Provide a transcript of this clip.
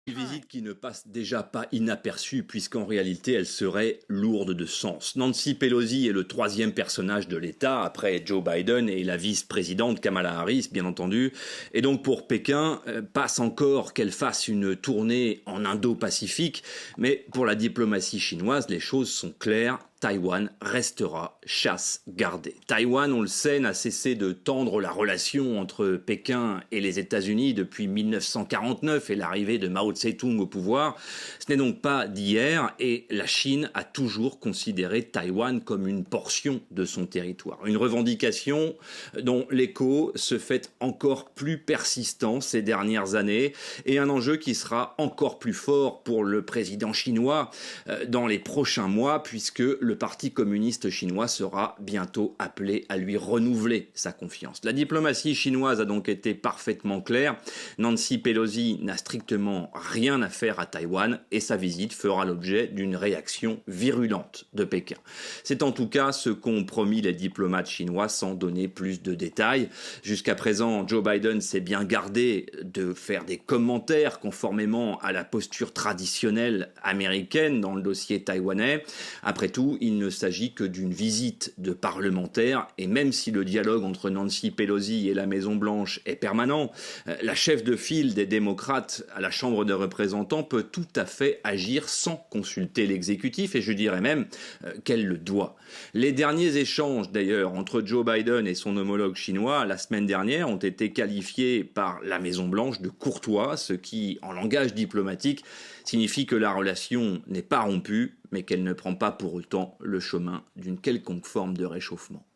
Une visite qui ne passe déjà pas inaperçue puisqu'en réalité elle serait lourde de sens. Nancy Pelosi est le troisième personnage de l'État après Joe Biden et la vice-présidente Kamala Harris bien entendu. Et donc pour Pékin, passe encore qu'elle fasse une tournée en Indo-Pacifique, mais pour la diplomatie chinoise les choses sont claires. Taïwan restera chasse gardée. Taïwan, on le sait, n'a cessé de tendre la relation entre Pékin et les États-Unis depuis 1949 et l'arrivée de Mao Tse-tung au pouvoir. Ce n'est donc pas d'hier et la Chine a toujours considéré Taïwan comme une portion de son territoire. Une revendication dont l'écho se fait encore plus persistant ces dernières années et un enjeu qui sera encore plus fort pour le président chinois dans les prochains mois puisque le Parti communiste chinois sera bientôt appelé à lui renouveler sa confiance. La diplomatie chinoise a donc été parfaitement claire. Nancy Pelosi n'a strictement rien à faire à Taïwan et sa visite fera l'objet d'une réaction virulente de Pékin. C'est en tout cas ce qu'ont promis les diplomates chinois sans donner plus de détails. Jusqu'à présent, Joe Biden s'est bien gardé de faire des commentaires conformément à la posture traditionnelle américaine dans le dossier taïwanais. Après tout, il ne s'agit que d'une visite de parlementaires et même si le dialogue entre Nancy Pelosi et la Maison-Blanche est permanent, la chef de file des démocrates à la Chambre des représentants peut tout à fait agir sans consulter l'exécutif et je dirais même qu'elle le doit. Les derniers échanges d'ailleurs entre Joe Biden et son homologue chinois la semaine dernière ont été qualifiés par la Maison-Blanche de courtois, ce qui, en langage diplomatique, signifie que la relation n'est pas rompue, mais qu'elle ne prend pas pour autant le chemin d'une quelconque forme de réchauffement.